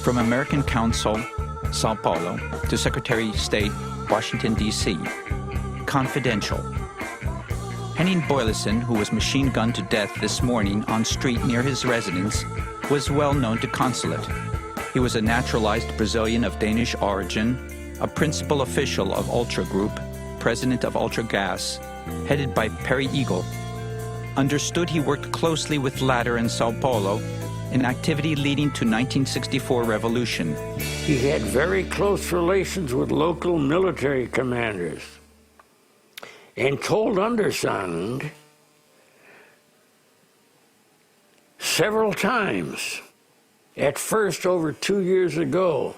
From American Council, Sao Paulo, to Secretary of State, Washington, D.C. Confidential. Henning Boyleson, who was machine-gunned to death this morning on street near his residence, was well known to consulate. He was a naturalized Brazilian of Danish origin, a principal official of Ultra Group, president of Ultra Gas, headed by Perry Eagle. Understood he worked closely with latter in Sao Paulo, an activity leading to 1964 revolution. He had very close relations with local military commanders and told Undersigned several times, at first over 2 years ago,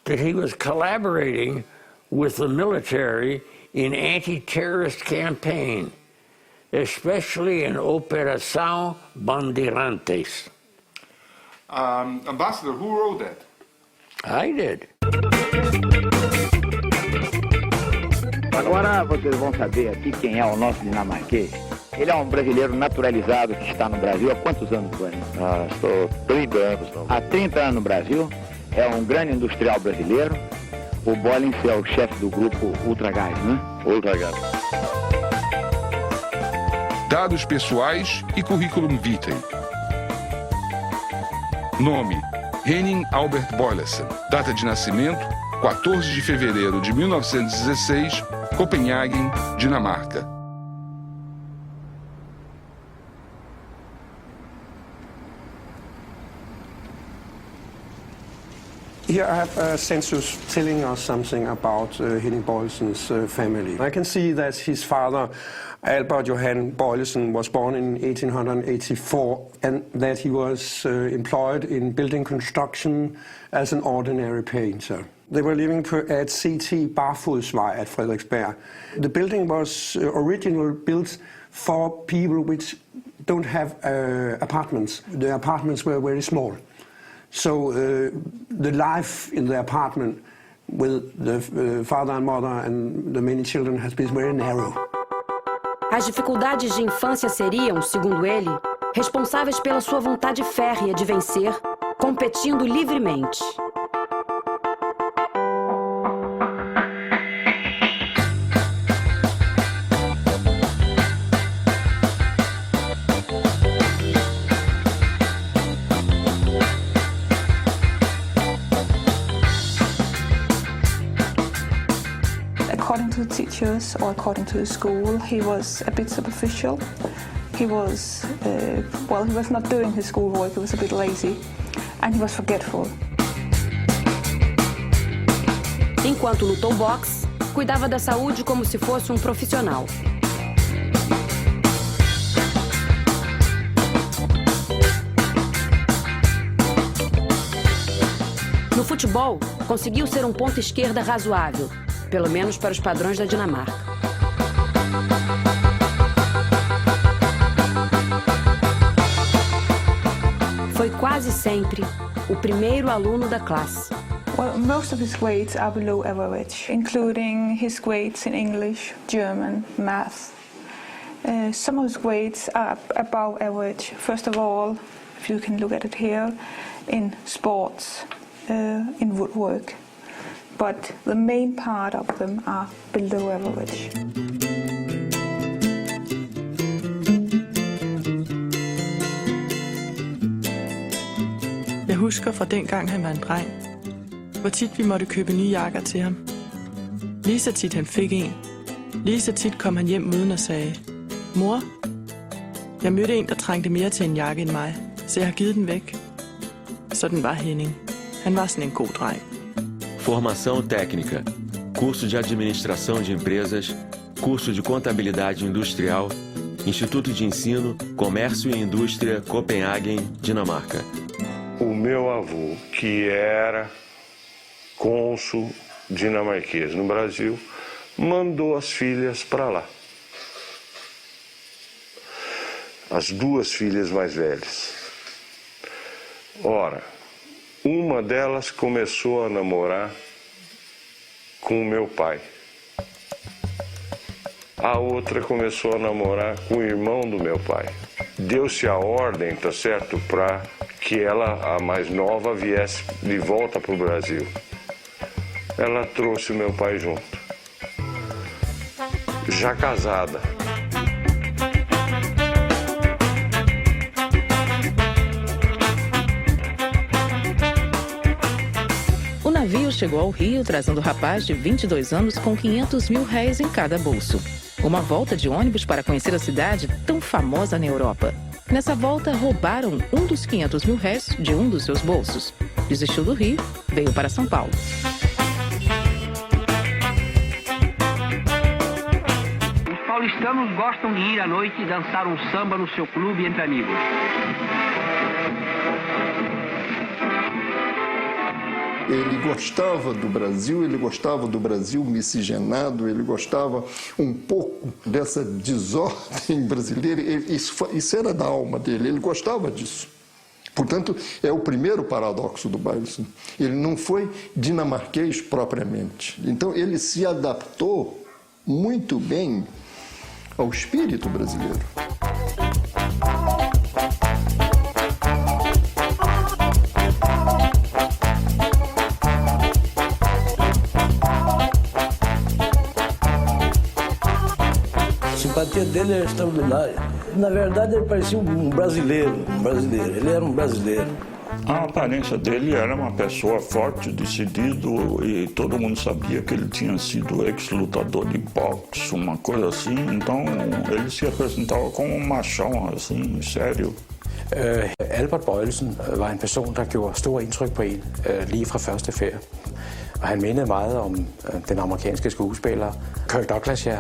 that he was collaborating with the military in anti-terrorist campaign, especially in Operação Bandeirantes. Ambassador, who wrote that? I did. Agora vocês vão saber aqui quem é o nosso dinamarquês. Ele é um brasileiro naturalizado que está no Brasil há quantos anos, Boelin? Estou 30 anos. Não. Há 30 anos no Brasil. É um grande industrial brasileiro. O Boelin é o chefe do grupo Ultragás, né? Ultragás. Dados pessoais e currículum vitae. Nome: Henning Albert Boyleson. Data de nascimento: 14 de fevereiro de 1916, Copenhague, Dinamarca. Here I have a census telling us something about Henning Boyleson's family. I can see that his father, Albert Johan Boylesen, was born in 1884 and that he was employed in building construction as an ordinary painter. They were living at CT Barfodsvej at Frederiksberg. The building was originally built for people which don't have apartments. The apartments were very small. So the life in the apartment with the father and mother and the many children has been very narrow. As dificuldades de infância seriam, segundo ele, responsáveis pela sua vontade férrea de vencer, competindo livremente. According to the teachers or according to the school, he was a bit superficial. He was, he was not doing his schoolwork, he was a bit lazy, and he was forgetful. Enquanto lutou boxe, cuidava da saúde como se fosse um profissional. No futebol, conseguiu ser um ponta esquerda razoável, pelo menos para os padrões da Dinamarca. Foi quase sempre o primeiro aluno da classe. Well, most of his grades are below average, including his grades in English, German, math. Some of his grades are above average. First of all, if you can look at it here, in sports, in woodwork. But the main part of them are below average. Jeg husker fra dengang han var en dreng, hvor tit vi måtte købe nye jakker til ham. Lige så tit han fik en. Lige så tit kom han hjem uden og sagde: Mor, jeg mødte en, der trængte mere til en jakke end mig, så jeg har givet den væk. Sådan var Henning. Han var sådan en god dreng. Formação técnica, curso de administração de empresas, curso de contabilidade industrial, Instituto de Ensino, Comércio e Indústria, Copenhague, Dinamarca. O meu avô, que era cônsul dinamarquês no Brasil, mandou as filhas para lá. As duas filhas mais velhas. Ora, uma delas começou a namorar com o meu pai. A outra começou a namorar com o irmão do meu pai. Deu-se a ordem, tá certo, para que ela, a mais nova, viesse de volta para o Brasil. Ela trouxe o meu pai junto. Já casada. O navio chegou ao Rio trazendo o rapaz de 22 anos com 500 mil réis em cada bolso. Uma volta de ônibus para conhecer a cidade tão famosa na Europa. Nessa volta, roubaram um dos 500 mil réis de um dos seus bolsos. Desistiu do Rio, veio para São Paulo. Os paulistanos gostam de ir à noite e dançar um samba no seu clube entre amigos. Ele gostava do Brasil miscigenado, ele gostava um pouco dessa desordem brasileira, isso era da alma dele, ele gostava disso. Portanto, é o primeiro paradoxo do Boyleson. Ele não foi dinamarquês propriamente. Então, ele se adaptou muito bem ao espírito brasileiro. A simpatia dele era extraordinária. Na verdade, ele parecia um brasileiro. Ele era um brasileiro. A aparência dele era uma pessoa forte, decidido, e todo mundo sabia que ele tinha sido ex-lutador de boxe, uma coisa assim. Então, ele se apresentava como um machão, assim, sério. Albert Boyleson var en person, der gjorde stor indtryk på en, lige fra første færd. Og han mindede meget om den amerikanske skuespiller Kirk Douglas, ja.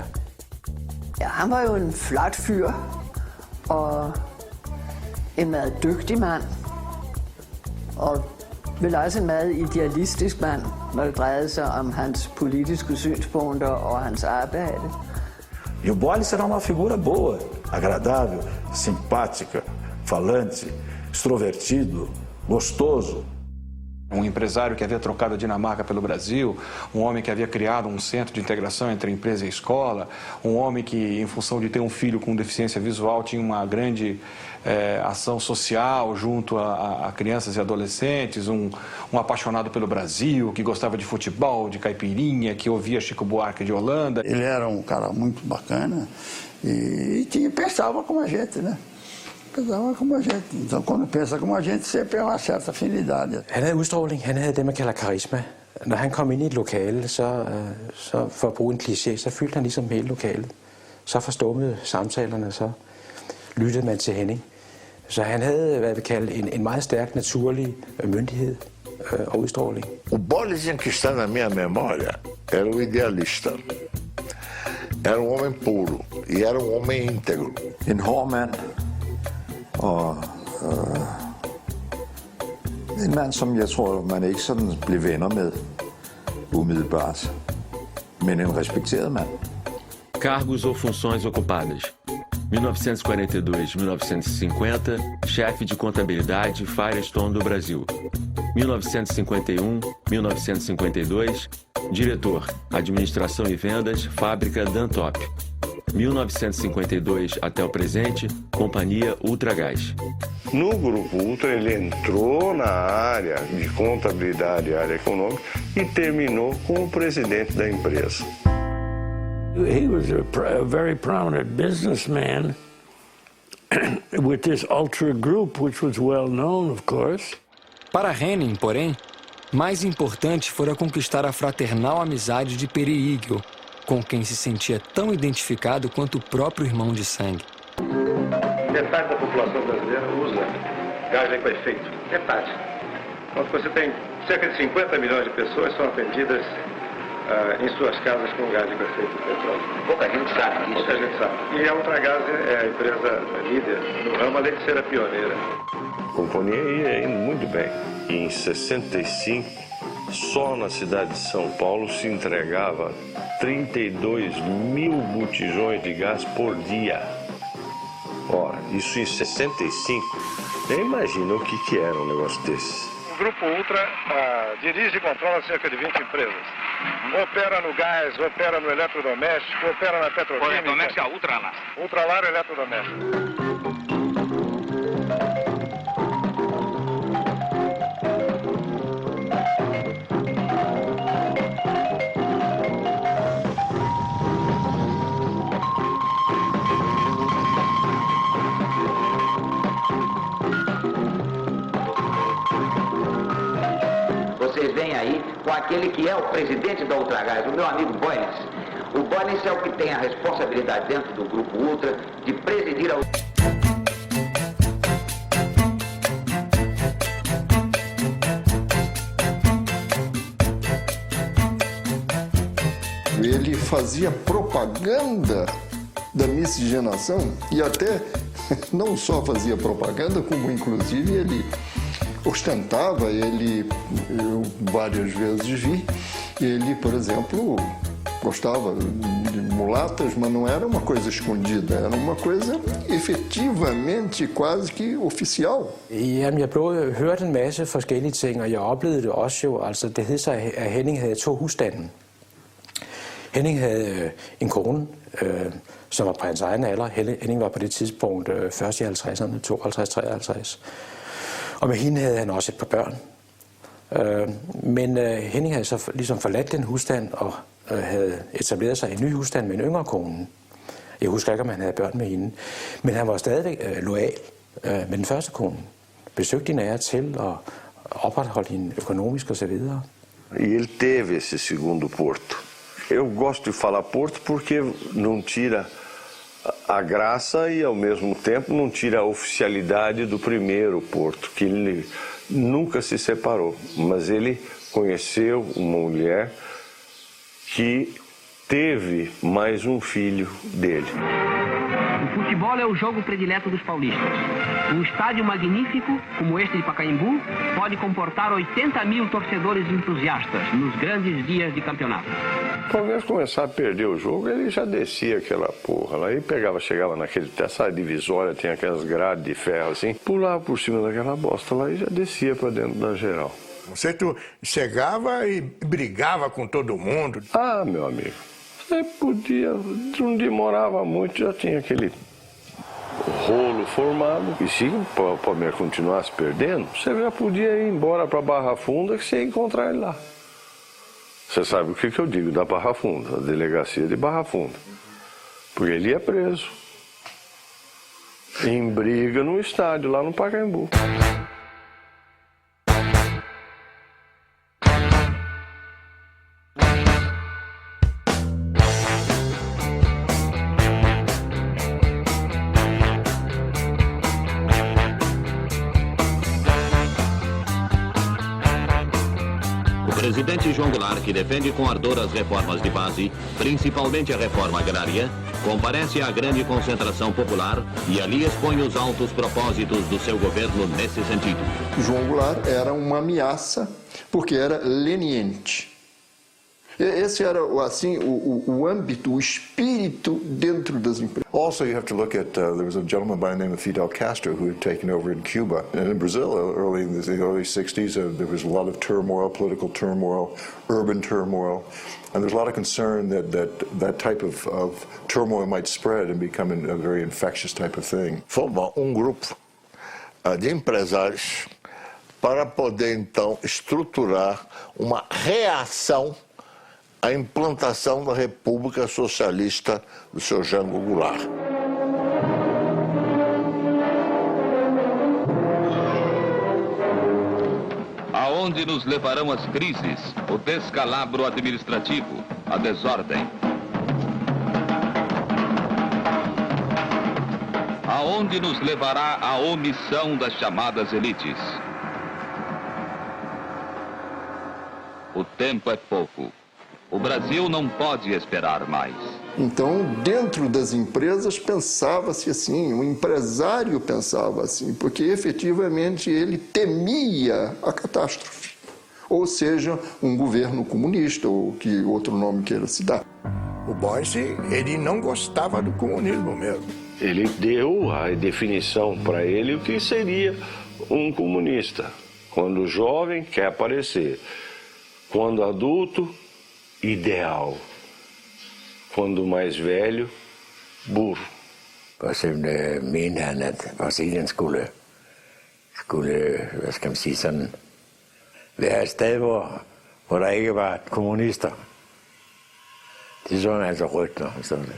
Ja, han var jo en flot fyr, og en meget dygtig mand, og vel også en meget idealistisk mand, når det drejede sig om hans politiske synspunkter og hans arbejde. E o Boyleson era uma figura boa, agradável, simpática, falante, extrovertido, gostoso. Um empresário que havia trocado a Dinamarca pelo Brasil, um homem que havia criado um centro de integração entre a empresa e a escola, um homem que, em função de ter um filho com deficiência visual, tinha uma grande ação social junto a crianças e adolescentes, um apaixonado pelo Brasil, que gostava de futebol, de caipirinha, que ouvia Chico Buarque de Holanda. Ele era um cara muito bacana e pensava como a gente, né? Pensava como a gente. Então, quando pensa como a gente, sempre é uma certa afinidade. Han havde udstråling, han havde det, man kalder karisma. Når han kom ind i et lokale, så for at bruge en kliché, så fyldte han ligesom hele lokalet. Så forstummede samtalerne, så lyttede man til Henning. Så han havde, hvad vi kalder, en meget stærk naturlig myndighed og udstråling. O Boyleson que está na minha memória era o idealista. Era um homem puro e era um homem íntegro. En hård mand. Og en mand, som jeg tror, man ikke sådan blev venner med umiddelbart, men en respekteret mand. Cargos ou funções ocupadas. 1942-1950, chefe de contabilidade Firestone do Brasil. 1951-1952, diretor, administração e vendas, fábrica Dantop. 1952 até o presente, companhia Ultragás. No Grupo Ultra, ele entrou na área de contabilidade e área econômica e terminou como presidente da empresa. He was a very prominent businessman with this Ultra Group, which was well known, of course. Para Henning, porém, mais importante fora conquistar a fraternal amizade de Peri Igel, com quem se sentia tão identificado quanto o próprio irmão de sangue. Metade da população brasileira usa gás liquefeito. Metade. Então, você tem cerca de 50 milhões de pessoas que são atendidas em suas casas com gás liquefeito de petróleo. Pouca gente sabe disso. Pouca gente sabe. E a Ultragaz é a empresa líder no ramo, além de ser a pioneira. A companhia ia indo muito bem. E em 65, só na cidade de São Paulo se entregava 32 mil botijões de gás por dia. Ora, isso em 65. Nem imagina o que era um negócio desse. O Grupo Ultra dirige e controla cerca de 20 empresas. Opera no gás, opera no eletrodoméstico, opera na petroquímica. Corretamente, a Ultralar. Ultralar eletrodoméstico. Vocês vêm aí com aquele que é o presidente da Ultragás, o meu amigo Boynes. O Boynes é o que tem a responsabilidade dentro do Grupo Ultra de presidir a... Ele fazia propaganda da miscigenação e até não só fazia propaganda, como inclusive ele ostentava, eu várias vezes vi, ele, por exemplo, gostava de mulatas, mas não era uma coisa escondida, era uma coisa efetivamente quase que oficial. Jamen, jeg hørte en masse forskellige ting, og jeg oplevede det også jo. Altså, det hed sig, at Henning havde 2 husstande. Henning havde en kone, som var på hans egen alder. Henning var på det tidspunkt først i 50'erne, 52-53. Og med hende havde han også et par børn. Men Henning havde så ligesom forladt den husstand og havde etableret sig i en ny husstand med en yngre kone. Jeg husker ikke, om han havde børn med hende. Men han var stadigvæk loyal med den første kone. Besøgte hende af til og opretholdt hende økonomisk og så videre. Ele teve esse segundo Porto. Eu gosto de falar Porto porque não tira a graça e, ao mesmo tempo, não tira a oficialidade do primeiro Porto, que ele nunca se separou. Mas ele conheceu uma mulher que teve mais um filho dele. O futebol é o jogo predileto dos paulistas. Um estádio magnífico, como este de Pacaembu, pode comportar 80.000 torcedores entusiastas nos grandes dias de campeonato. Talvez começar a perder o jogo, ele já descia aquela porra lá e chegava essa divisória, tinha aquelas grades de ferro assim, pulava por cima daquela bosta lá e já descia para dentro da geral. Você chegava e brigava com todo mundo? Ah, meu amigo, você podia, não demorava muito, já tinha aquele rolo formado. E se o Palmeiras continuasse perdendo, você já podia ir embora para Barra Funda que você ia encontrar ele lá. Você sabe o que eu digo da Barra Funda, da delegacia de Barra Funda. Porque ele ia preso. Em briga no estádio, lá no Pacaembu. O presidente João Goulart, que defende com ardor as reformas de base, principalmente a reforma agrária, comparece à grande concentração popular e ali expõe os altos propósitos do seu governo nesse sentido. João Goulart era uma ameaça porque era leniente. Esse era assim o âmbito, o espírito dentro das empresas. Also, you have to look at, there was a gentleman by the name of Fidel Castro who had taken over in Cuba. And in Brazil, early in the early 60s, there was a lot of turmoil, political turmoil, urban turmoil. And there's a lot of concern that type of turmoil might spread and become a very infectious type of thing. Formou grupo de empresários para poder, então, estruturar uma reação a implantação da República Socialista do seu Jango Goulart. Aonde nos levarão as crises, o descalabro administrativo, a desordem? Aonde nos levará a omissão das chamadas elites? O tempo é pouco. O Brasil não pode esperar mais. Então, dentro das empresas, pensava-se assim, o empresário pensava assim, porque efetivamente ele temia a catástrofe. Ou seja, um governo comunista, ou que outro nome queira se dar. O Boyce, ele não gostava do comunismo mesmo. Ele deu a definição para ele o que seria um comunista. Quando jovem, quer aparecer. Quando adulto, ideal. Quando mais velho, burro. For eksempel mente han, at Brasilien skulle, hvad skal man sige, sådan, være et sted, hvor der ikke var kommunister. Det så han altså rygter. Sådan.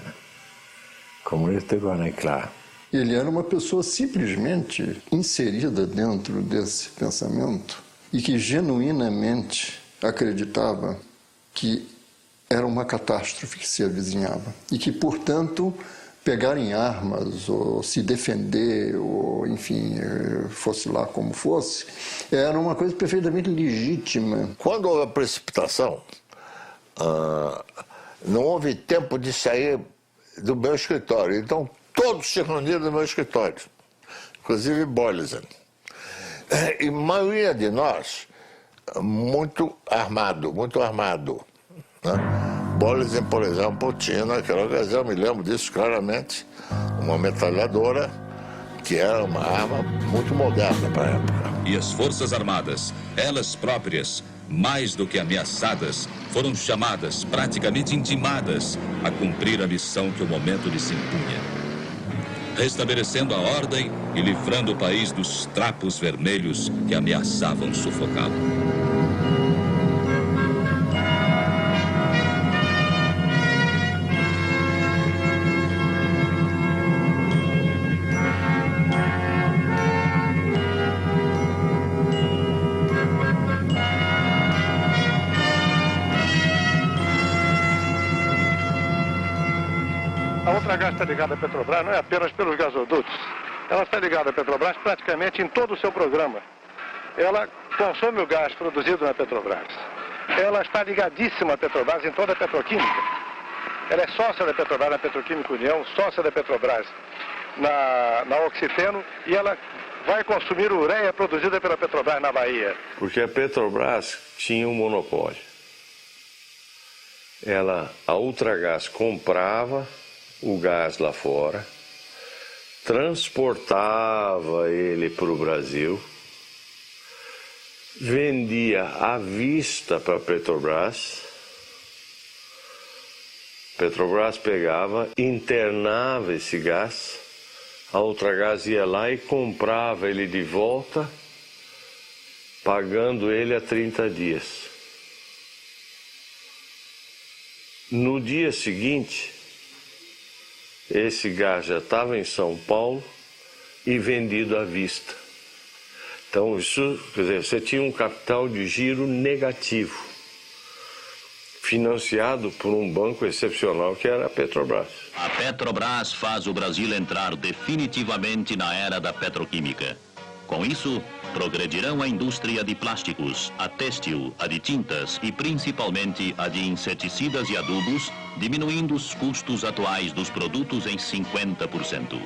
Kommunister var han ikke klar. Ele era uma pessoa simplesmente inserida dentro desse pensamento e que genuinamente acreditava que era uma catástrofe que se avizinhava e que, portanto, pegar em armas ou se defender ou, enfim, fosse lá como fosse, era uma coisa perfeitamente legítima. Quando houve a precipitação, não houve tempo de sair do meu escritório. Então, todos se reuniram no meu escritório, inclusive Boyleson. E a maioria de nós, muito armado. Né? Boyleson, por exemplo, tinha naquela ocasião, me lembro disso claramente, uma metralhadora que era uma arma muito moderna para a época. E as Forças Armadas, elas próprias, mais do que ameaçadas, foram chamadas, praticamente intimadas, a cumprir a missão que o momento lhes impunha. Restabelecendo a ordem e livrando o país dos trapos vermelhos que ameaçavam sufocá-lo. A Ultragaz está ligada à Petrobras não é apenas pelos gasodutos. Ela está ligada à Petrobras praticamente em todo o seu programa. Ela consome o gás produzido na Petrobras. Ela está ligadíssima à Petrobras em toda a petroquímica. Ela é sócia da Petrobras na Petroquímica União, sócia da Petrobras na Oxiteno e ela vai consumir ureia produzida pela Petrobras na Bahia. Porque a Petrobras tinha um monopólio. A Ultragaz comprava o gás lá fora, transportava ele para o Brasil, vendia à vista para a Petrobras. Petrobras pegava, internava esse gás, a Ultragaz ia lá e comprava ele de volta, pagando ele a 30 dias. No dia seguinte, esse gás já estava em São Paulo e vendido à vista. Então, isso, quer dizer, você tinha um capital de giro negativo, financiado por um banco excepcional que era a Petrobras. A Petrobras faz o Brasil entrar definitivamente na era da petroquímica. Com isso, progredirão a indústria de plásticos, a têxtil, a de tintas e principalmente a de inseticidas e adubos, diminuindo os custos atuais dos produtos em 50%.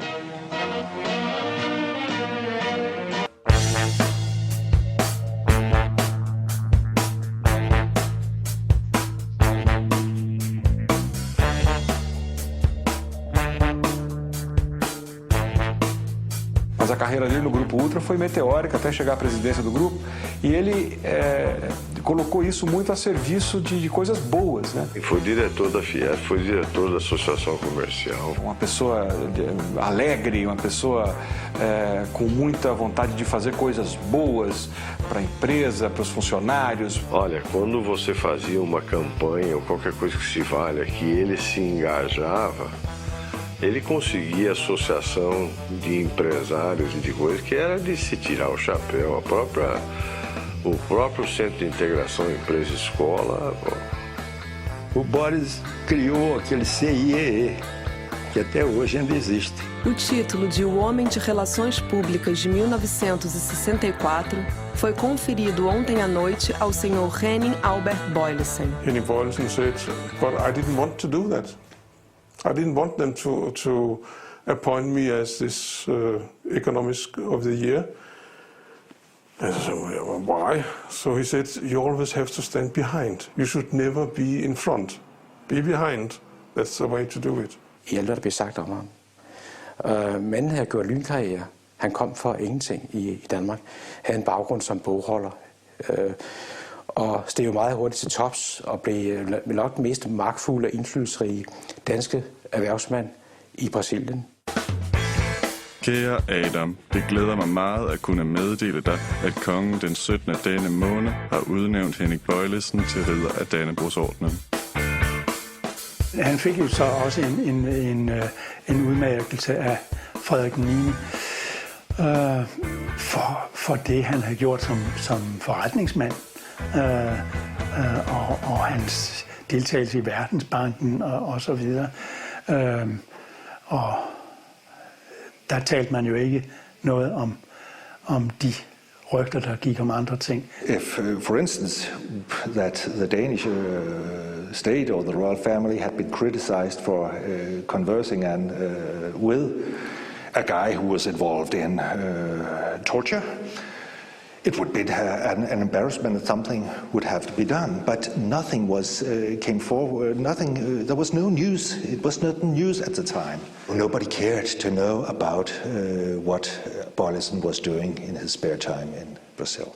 Mas a carreira dele no Grupo Ultra foi meteórica até chegar à presidência do grupo e ele colocou isso muito a serviço de coisas boas, né? E foi diretor da Fiat, foi diretor da Associação Comercial. Uma pessoa alegre, uma pessoa com muita vontade de fazer coisas boas para a empresa, para os funcionários. Olha, quando você fazia uma campanha ou qualquer coisa que se valha, que ele se engajava, ele conseguia associação de empresários e de coisas que era de se tirar o chapéu. O próprio Centro de Integração Empresa-Escola. O Boris criou aquele CIEE, que até hoje ainda existe. O título de O Homem de Relações Públicas de 1964 foi conferido ontem à noite ao Sr. Henning Albert Boyleson. Henning Boyleson said, but I didn't want to do that. I didn't want them to appoint me as this economist of the year. And I said, well, why? So he said, you always have to stand behind. You should never be in front. Be behind. That's the way to do it. I alt, hvad der blev sagt om ham. Manden havde gjort lynkarriere. Han kom for ingenting i Danmark. Havde en baggrund som bogholder. og steg jo meget hurtigt til tops og blev nok den mest magtfulde og indflydelsesrige danske erhvervsmand i Brasilien. Kære Adam, det glæder mig meget at kunne meddele dig, at kongen den 17. af denne måned har udnævnt Henning Bøjlesen til ridder af Dannebrogsordenen. Han fik jo så også en udmærkelse af Frederik 9. For det, han havde gjort som forretningsmand, og hans deltagelse i Verdensbanken og så videre. Og der talte man jo ikke noget om de rygter, der gik om andre ting. If, for instance, that the Danish state or the royal family had been criticized for conversing with a guy who was involved in torture, it would be an embarrassment and something would have to be done. But nothing came forward. There was no news. It was not news at the time. Nobody cared to know about what Bøjlesen was doing in his spare time in Brazil.